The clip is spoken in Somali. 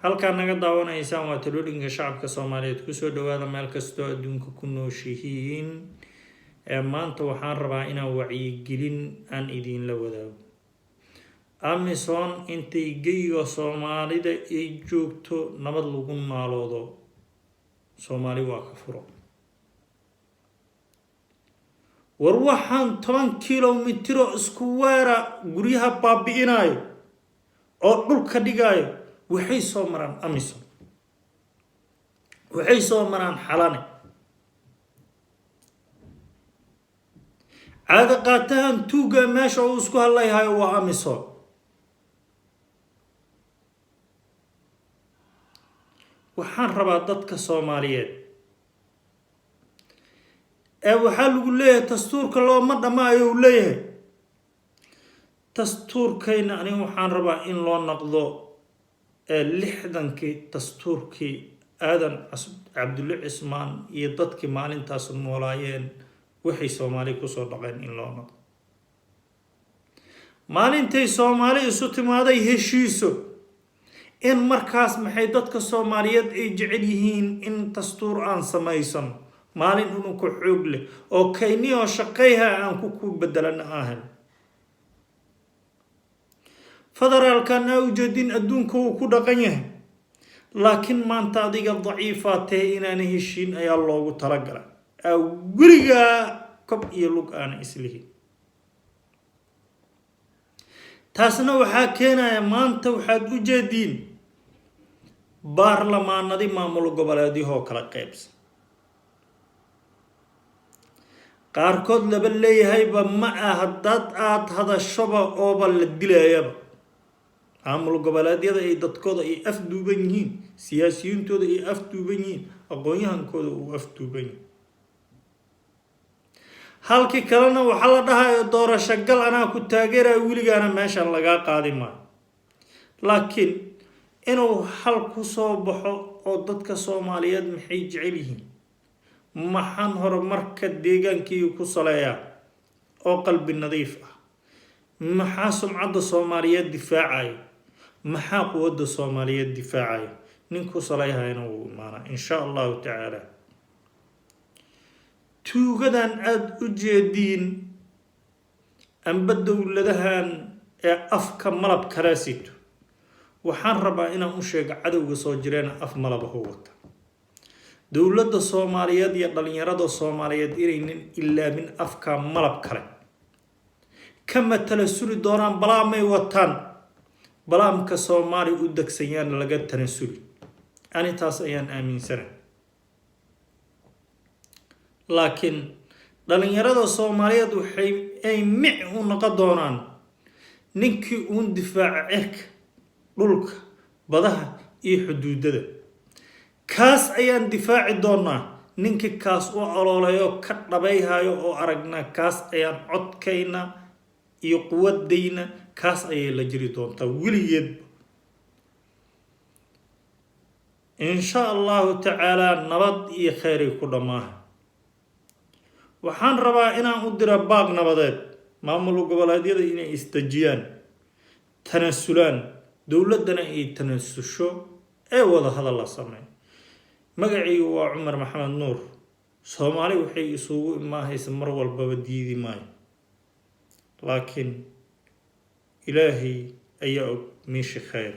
halkaan naga daawanaysaan waa talooyinka shacabka Soomaaliyeed ku soo dhawaada meel kasta oo adduunka ku nooshihiin. maanta waxaan rabaa inaan wacyigelin aan idin la wadaago. Amazon intay geyga Soomaalida ay joogto nabad lagu naaloodo Soomaali waa ka furo. war waxaan 10 kilomitir isku weera guryaha baabi'inayo oo dhulka dhigayo waxay soo maraan Amazon, waxay soo maraan xalane. caada qaatahan tuuga meesha uu isku hadlayhayo waa Amazon. waxaan rabaa dadka Soomaaliyeed waxaa lagu leeyahay dastuurka looma dhamaayo uu leeyahay. dastuurkayna aniga waxaan rabaa in loo noqdo 60kii dastuurkii aadan cabdulle cismaan iyo dadkii maalintaas noolaayeen waxay Soomaali ku soo dhaqeen in loo noqdo. maalintay Soomaali isu timaaday heshiiso in markaas maxay dadka Soomaaliyeed ay jecel yihiin in dastuur aan samaysan maalin uu ku xoog leh oo kayniyo shaqayha aan ku bedelan ahan. federaalkan ay ujeedin adduunka uu ku dhaqan yahay, laakiin maanta adiga daciifaatay inaan heshiin ayaa loogu talagalay guriga kob iyo lug aan islihin. taasna waxaa keenaya maanta waxaad u jeediin baarlamaanadii maamul goboleedyahoo kala qaybsan. qaarkood laba leeyahayba ma aha dad aad hadashaba ooba la dilayaba. maamul goboleedyada ay dadkooda ay afduuban yihiin, siyaasiyiintooda ay afduuban yihiin, aqoon-yahankooda uu afduuban yahay. halkii kalena waxaa la dhahayo doorasho gal anaa ku taageeraya weligaana meeshan lagaa qaadi maayo. laakiin inuu hal ku soo baxo oo dadka Soomaaliyeed maxay jecel yihiin, maxaan horumarka deegaankii ku saleeyaa oo qalbi nadiif ah, maxaa sumcadda Soomaaliyeed difaacayo, maxaa quwadda Soomaaliyeed difaacayo. ninku saleeyahayna wuu imaanaa insha Allahu tacaala. tuugadan aad u jeediin amba dowladahan ee afka malab kala sito, waxaan rabaa inaan u sheego cadowga soo jireen af malab oo wata. dowladda Soomaaliyeed iyo dhalinyarada Soomaaliyeed inaynan ilaamin afka malab kale kama tala suri doonaan balaamay wataan. balaamka Soomaali u dagsayaan laga tanasuli. ani taas ayaan aaminsanahay. laakiin dhalinyarada Soomaaliyeed waxay ay mic u noqon doonaan ninkii uu difaaca cirka, dhulka, badaha iyo xuduudada. kaas ayaan difaaci doonaa. ninkii kaas u oloolayo ka dhabayhayo oo aragna kaas ayaan codkayna iyo quwadayna kaas ayay la jiri doontaa weligeed. insha Allahu tacaala nabad iyo khayr ku dhamaa. waxaan rabaa inaan u diro baaq nabadeed maamul goboleedyada inay istajiyaan, tanasulaan, dowladana ay tanasusho ee wada hadal la sameeyo. magacaygu waa Cumar Maxamed Nuur. Soomaali waxay isugu imaahaysa mar walbaba diidi maayo, laakiin ilaahay ayaa og meesha khayr.